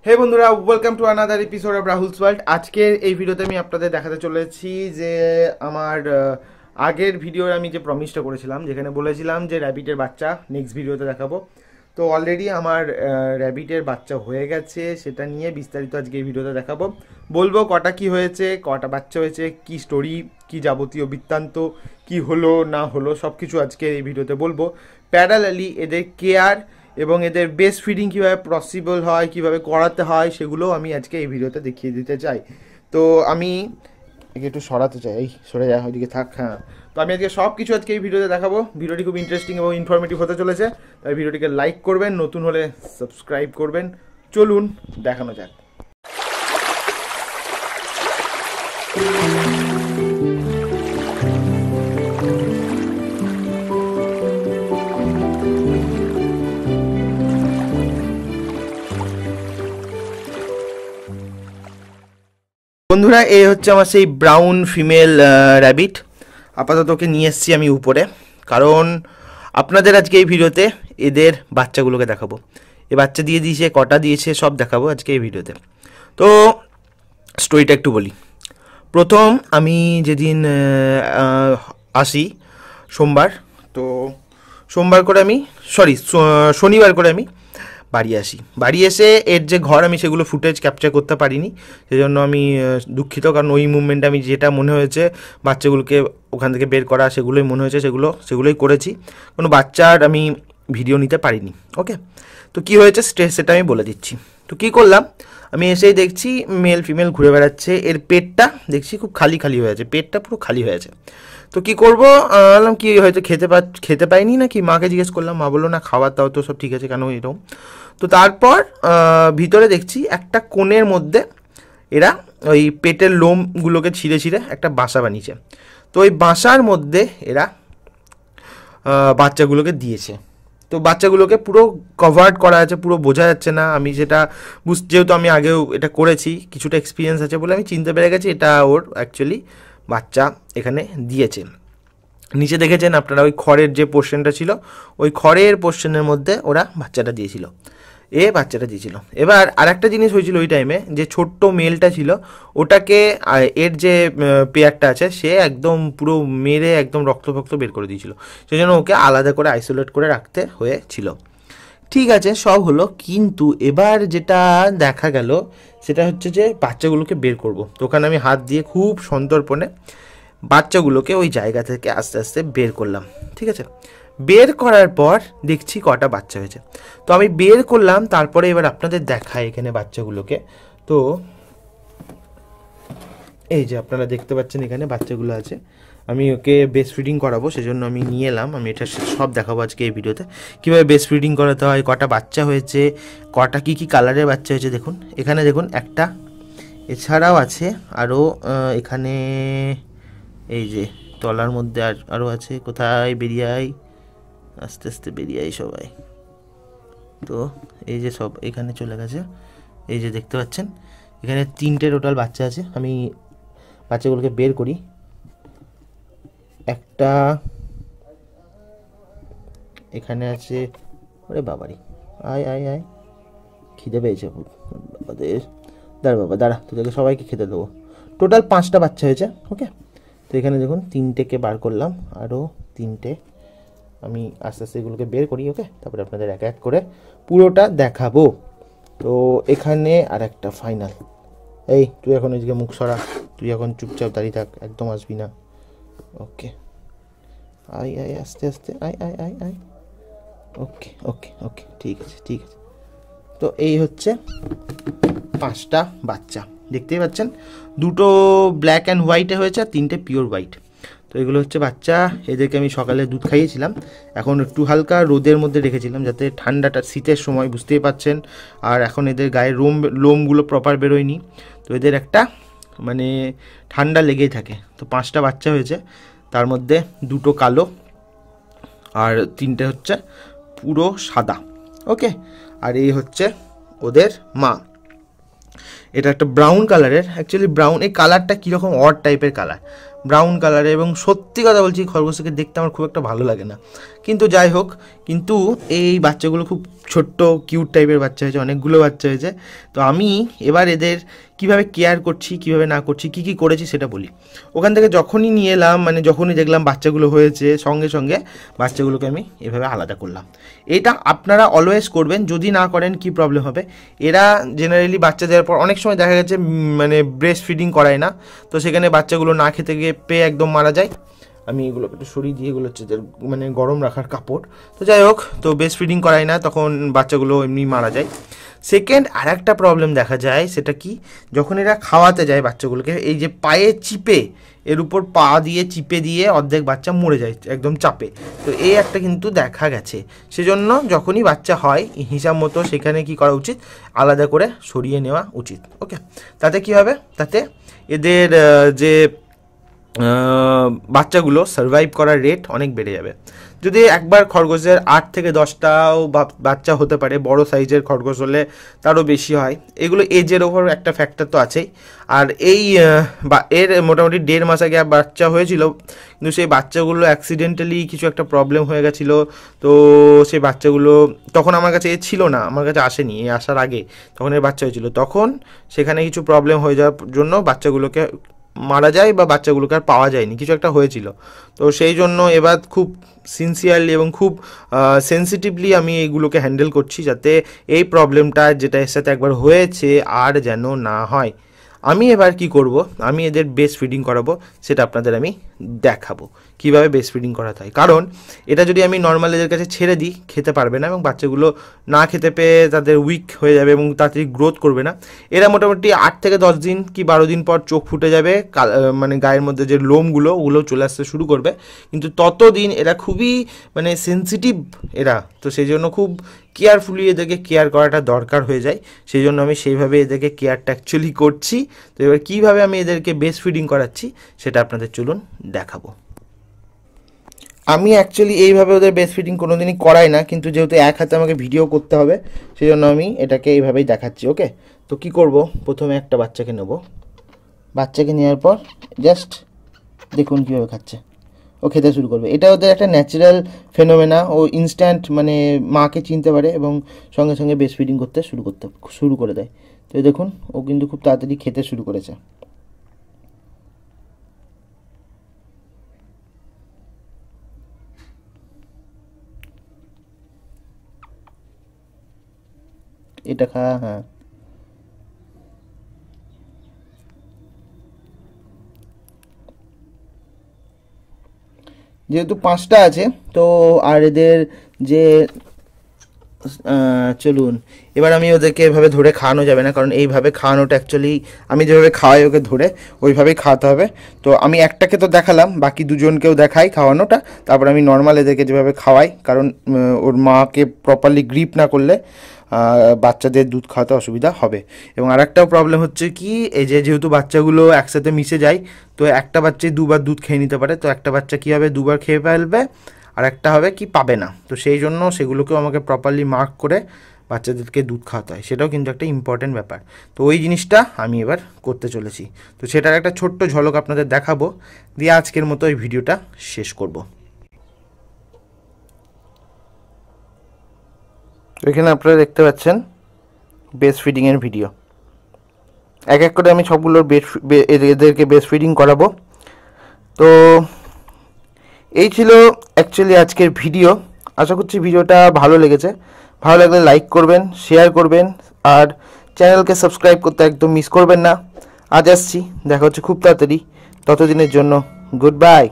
হে বন্ধুরা, welcome to another episode of Rahul's world. আজকের এই ভিডিওতে আমি আপনাদের দেখাতে চলেছি যে আমার আগের ভিডিওর আমি যে প্রমিসটা করেছিলাম, যেখানে বলেছিলাম যে র্যাবিটের বাচ্চা নেক্সট ভিডিওতে দেখাবো। তো অলরেডি আমার র্যাবিটের বাচ্চা হয়ে গেছে, সেটা নিয়ে বিস্তারিত আজকে এই ভিডিওতে দেখাবো। বলবো কটা কি হয়েছে, কটা বাচ্চা হয়েছে, কি স্টোরি, কি যাবতীয় বৃত্তান্ত, কি হলো না হলো, সব কিছু আজকে এই ভিডিওতে বলবো। প্যারালালি এদের কেয়ার এবং এদের বেস্ট ফিডিং কীভাবে পসিবল হয়, কীভাবে করাতে হয়, সেগুলো আমি আজকে এই ভিডিওতে দেখিয়ে দিতে চাই। তো আমি একে একটু সরাতে চাই, এই সরে যায়, ওইদিকে থাক। হ্যাঁ, তো আমি আজকে সব কিছু আজকে এই ভিডিওতে দেখাবো। ভিডিওটি খুব ইন্টারেস্টিং এবং ইনফরমেটিভ হতে চলেছে, তাই ভিডিওটিকে লাইক করবেন, নতুন হলে সাবস্ক্রাইব করবেন। চলুন দেখানো যাক। বন্ধুরা, এই হচ্ছে আমার সেই ব্রাউন ফিমেল র্যাবিট। আপাতত ওকে নিয়ে এসেছি আমি উপরে, কারণ আপনাদের আজকে এই ভিডিওতে এদের বাচ্চাগুলোকে দেখাবো। এ বাচ্চা দিয়ে দিয়েছে, কটা দিয়েছে, সব দেখাবো আজকে এই ভিডিওতে। তো স্টোরিটা একটু বলি। প্রথম আমি যেদিন আসি সোমবার, তো সোমবার করে আমি শনিবার করে আমি বাড়ি আসি। বাড়ি এসে এর যে ঘর, আমি সেগুলো ফুটেজ ক্যাপচার করতে পারিনি, সেজন্য আমি দুঃখিত। কারণ ওই মুভমেন্টে আমি যেটা মনে হয়েছে বাচ্চাগুলোকে ওখান থেকে বের করা, সেগুলোই মনে হয়েছে, সেগুলোই করেছি। কোনো বাচ্চার আমি ভিডিও নিতে পারিনি। ওকে, তো কী হয়েছে সেটা আমি বলে দিচ্ছি। তো কী করলাম, আমি এসেই দেখছি মেল ফিমেল ঘুরে বেড়াচ্ছে। এর পেটটা দেখছি খুব খালি খালি হয়েছে, পেটটা পুরো খালি হয়েছে। তো কী করবো, বললাম কি হয়তো খেতে পাইনি নাকি, মাকে জিজ্ঞেস করলাম। মা বললো না, খাবার দাও তো সব ঠিক আছে, কেন এরকম। তো তারপর ভিতরে দেখছি একটা কোণের মধ্যে এরা ওই পেটের লোমগুলোকে ছিঁড়ে ছিঁড়ে একটা বাসা বানিয়েছে। তো ওই বাসার মধ্যে এরা বাচ্চাগুলোকে দিয়েছে। তো বাচ্চাগুলোকে পুরো কভার্ড করা আছে, পুরো বোঝা যাচ্ছে না। আমি যেটা যেহেতু আমি আগেও এটা করেছি, কিছুটা এক্সপিরিয়েন্স আছে বলে আমি চিনতে পেরে গেছি এটা ওর অ্যাকচুয়ালি বাচ্চা এখানে দিয়েছে। নিচে দেখেছেন আপনারা ওই খড়ের যে পোর্শনটা ছিল, ওই খড়ের পোর্শনের মধ্যে ওরা বাচ্চাটা দিয়েছিল। এবার আর একটা জিনিস হয়েছিল ওই টাইমে, যে ছোট্ট মেলটা ছিল ওটাকে এর যে পেয়ারটা আছে সে একদম পুরো মেরে একদম রক্ত বের করে দিয়েছিল। সেই জন্য ওকে আলাদা করে আইসোলেট করে রাখতে হয়েছিল। ঠিক আছে, সব হলো, কিন্তু এবার যেটা দেখা গেল সেটা হচ্ছে যে বাচ্চাগুলোকে বের করব। তো ওখানে আমি হাত দিয়ে খুব সন্তর্পণে বাচ্চাগুলোকে ওই জায়গা থেকে আস্তে আস্তে বের করলাম। ঠিক আছে, বের করার পর দেখছি কটা বাচ্চা হয়েছে। তো আমি বের করলাম, তারপরে এবার আপনাদের দেখাই এখানে বাচ্চাগুলোকে। তো এই যে আপনারা দেখতে পাচ্ছেন এখানে বাচ্চাগুলো আছে। আমি ওকে বেস্ট ফিডিং করাবো, সেজন্য আমি নিয়ে এলাম। আমি এটা সব দেখাবো আজকে এই ভিডিওতে, কীভাবে বেস্ট ফিডিং করাতে হয়, কটা বাচ্চা হয়েছে, কটা কী কী কালারের বাচ্চা হয়েছে। দেখুন এখানে দেখুন একটা, এছাড়াও আছে আরও এখানে, এই যে তলার মধ্যে আরও আছে। কোথায় বেরিয়ে আয়, আস্তে আস্তে বেরিয়ে আয় সবাই। তো এই যে সব এখানে চলে গেছে, এই যে দেখতে পাচ্ছেন এখানে 3টে টোটাল বাচ্চা আছে। আমি বাচ্চাগুলোকে বের করি। একটা এখানে আছে, ওরে বাবারি, আয় আয় আয়, খিদে পেয়েছে বাবাদের, দাঁড়া তোদেরকে সবাইকে খেতে দেবো। টোটাল 5টা বাচ্চা হয়েছে। ওকে, তো এখানে দেখুন 3টেকে বার করলাম, আরও 3টে আমি আস্তে আস্তে এগুলোকে বের করি। ওকে, তারপরে আপনাদের এক এক করে পুরোটা দেখাবো। তো এখানে আর একটা ফাইনাল, এই তুই এখন ওইদিকে মুখ সরা, তুই এখন চুপচাপ দাঁড়িয়ে থাক, একদম আসবি না। ওকে, আয় আয় আস্তে আস্তে আয় আয় আয় আয়। ওকে ওকে ওকে, ঠিক আছে ঠিক আছে। তো এই হচ্ছে 5টা বাচ্চা, দেখতেই পাচ্ছেন। 2টো ব্ল্যাক অ্যান্ড হোয়াইটে হয়েছে আর 3টে পিওর হোয়াইট। তো এগুলো হচ্ছে বাচ্চা। এদেরকে আমি সকালে দুধ খাইয়েছিলাম, এখন একটু হালকা রোদের মধ্যে রেখেছিলাম যাতে ঠান্ডাটা, শীতের সময় বুঝতেই পাচ্ছেন। আর এখন এদের গায়ে লোমগুলো প্রপার বেরোয়নি, তো এদের একটা মানে ঠান্ডা লেগেই থাকে। তো 5টা বাচ্চা হয়েছে, তার মধ্যে 2টো কালো আর 3টে হচ্ছে পুরো সাদা। ওকে, আর এই হচ্ছে ওদের মা। এটা একটা ব্রাউন কালারের, অ্যাকচুয়ালি ব্রাউন এই কালারটা কীরকম অড টাইপের কালার, ব্রাউন কালারে, এবং সত্যি কথা বলছি খরগোশকে দেখতে আমার খুব একটা ভালো লাগে না, কিন্তু যাই হোক, কিন্তু এই বাচ্চাগুলো খুব ছোট্ট কিউট টাইপের বাচ্চা হয়েছে, অনেকগুলো বাচ্চা হয়েছে। তো আমি এবার এদের কিভাবে কেয়ার করছি, কিভাবে না করছি, কি কি করেছি সেটা বলি। ওখান থেকে যখনই নিয়ে এলাম, মানে যখনই দেখলাম বাচ্চাগুলো হয়েছে, সঙ্গে সঙ্গে বাচ্চাগুলোকে আমি এভাবে আলাদা করলাম। এটা আপনারা অলওয়েজ করবেন, যদি না করেন কি প্রবলেম হবে, এরা জেনারেলি বাচ্চা দেওয়ার পর অনেক সময় দেখা গেছে মানে ব্রেস্ট ফিডিং করায় না, তো সেখানে বাচ্চাগুলো না খেতে গিয়ে পেয়ে একদম মারা যায়। আমি এগুলো একটু সরিয়ে দিয়ে, এগুলো হচ্ছে মানে গরম রাখার কাপড়, তো যাই হোক, তো ব্রেস্ট ফিডিং করায় না, তখন বাচ্চাগুলো এমনি মারা যায়। সেকেন্ড আর একটা প্রবলেম দেখা যায়, সেটা কি, যখন এরা খাওয়াতে যায় বাচ্চাগুলোকে, এই যে পায়ে চিপে, এর উপর পা দিয়ে চিপে দিয়ে অর্ধেক বাচ্চা মরে যায় একদম চাপে, তো এই একটা কিন্তু দেখা গেছে। সেজন্য যখনই বাচ্চা হয় হিসাব মতো সেখানে কি করা উচিত, আলাদা করে সরিয়ে নেওয়া উচিত। ওকে, তাতে কি হবে, তাতে এদের যে বাচ্চাগুলো সার্ভাইভ করার রেট অনেক বেড়ে যাবে। যদি একবার খরগোশের 8 থেকে 10টাও বাচ্চা হতে পারে, বড় সাইজের খরগোশ হলে তারও বেশি হয়, এগুলো এজের ওপর একটা ফ্যাক্টর তো আছেই। আর এই এর মোটামুটি 1.5 মাস আগে বাচ্চা হয়েছিল, কিন্তু সেই বাচ্চাগুলো অ্যাক্সিডেন্টালি কিছু একটা প্রবলেম হয়ে গেছিলো, তো সেই বাচ্চাগুলো তখন আমার কাছে ছিল না, আমার কাছে আসেনি, আসার আগে তখন এর বাচ্চা হয়েছিল, তখন সেখানে কিছু প্রবলেম হয়ে যাওয়ার জন্য বাচ্চাগুলোকে মারা যায় বা বাচ্চাগুলোকে আর পাওয়া যায়নি, কিছু একটা হয়েছিল। তো সেই জন্য এবার খুব সিনসিয়ারলি এবং খুব সেন্সিটিভলি আমি এইগুলোকে হ্যান্ডেল করছি, যাতে এই প্রবলেমটা যেটা এর সাথে একবার হয়েছে আর যেন না হয়। আমি এবার কি করব, আমি এদের ব্রেস্ট ফিডিং করাবো, সেটা আপনাদের আমি দেখাবো কিভাবে ব্রেস্ট ফিডিং করাতে হয়। কারণ এটা যদি আমি নর্মাল এদের কাছে ছেড়ে দিই, খেতে পারবে না এবং বাচ্চাগুলো না খেতে পেয়ে তাদের উইক হয়ে যাবে এবং তাড়াতাড়ি গ্রোথ করবে না। এরা মোটামুটি 8 থেকে 10 দিন কি 12 দিন পর চোখ ফুটে যাবে, মানে গায়ের মধ্যে যে লোমগুলো ওগুলো চলে আসতে শুরু করবে, কিন্তু ততদিন এরা খুবই মানে সেন্সিটিভ এরা, তো সেই জন্য খুব কেয়ারফুলি এদেরকে কেয়ার করাটা দরকার হয়ে যায়। সেই জন্য আমি সেইভাবে এদেরকে কেয়ারটা অ্যাকচুয়ালি করছি। তো এবার কীভাবে আমি এদেরকে ব্রেস্ট ফিডিং করাচ্ছি সেটা আপনাদের চলুন দেখাবো। আমি অ্যাকচুয়ালি এইভাবে ওদের ব্রেস্ট ফিডিং কোনো দিনই করাই না, কিন্তু যেহেতু এক হাতে আমাকে ভিডিও করতে হবে সেই জন্য আমি এটাকে এইভাবেই দেখাচ্ছি। ওকে, তো কি করব, প্রথমে একটা বাচ্চাকে নেব, বাচ্চাকে নেওয়ার পর জাস্ট দেখুন কীভাবে খাচ্ছে, ও খেতে শুরু করবে। এটা ওদের একটা ন্যাচারাল ফেনোমেনা, ও ইনস্ট্যান্ট মানে মাকে চিনতে পারে এবং সঙ্গে সঙ্গে ব্রেস্ট ফিডিং করতে শুরু করে দেয়। তো দেখুন ও কিন্তু খুব তাড়াতাড়ি খেতে শুরু করেছে। এটা খা, হ্যাঁ, যেহেতু 5টা আছে তো, আর এদের যে চলুন এবার আমি ওদেরকে এভাবে ধরে খাওয়ানো যাবে না, কারণ এইভাবে খাওয়ানোটা অ্যাকচুয়ালি আমি যেভাবে খাওয়াই ওকে ধরে ওইভাবেই খাওয়াতে হবে। তো আমি একটাকে তো দেখালাম, বাকি দুজনকেও দেখাই খাওয়ানোটা, তারপর আমি নর্মাল এদেরকে যেভাবে খাওয়াই, কারণ ওর মাকে প্রপারলি গ্রিপ না করলে বাচ্চাদের দুধ খাওয়াতে অসুবিধা হবে। এবং আরেকটাও প্রবলেম হচ্ছে কি, এই যে যেহেতু বাচ্চাগুলো একসাথে মিশে যায়, তো একটা বাচ্চাই দুবার দুধ খেয়ে নিতে পারে, তো একটা বাচ্চা কী হবে, দুবার খেয়ে ফেলবে, আর একটা হবে কি পাবে না, তো সেই জন্য সেগুলোকেও আমাকে প্রপারলি মার্ক করে বাচ্চাদেরকে দুধ খাওয়াতে হয়, সেটাও কিন্তু একটা ইম্পর্টেন্ট ব্যাপার। তো ওই জিনিসটা আমি এবার করতে চলেছি, তো সেটার একটা ছোট্ট ঝলক আপনাদের দেখাবো, দিয়ে আজকের মতো এই ভিডিওটা শেষ করব। এখানে আপনারা দেখতে পাচ্ছেন ব্রেস্ট ফিডিংয়ের ভিডিও, এক এক করে আমি সবগুলোর এদেরকে ব্রেস্ট ফিডিং করাবো। তো এই ছিল অ্যাকচুয়ালি আজকের ভিডিও। আশা করছি ভিডিওটা ভালো লেগেছে, ভালো লাগলে লাইক করবেন, শেয়ার করবেন, আর চ্যানেলকে সাবস্ক্রাইব করতে একদম মিস করবেন না। আজ আসছি, দেখা হচ্ছে খুব তাড়াতাড়ি, ততদিনের জন্য গুড বাই।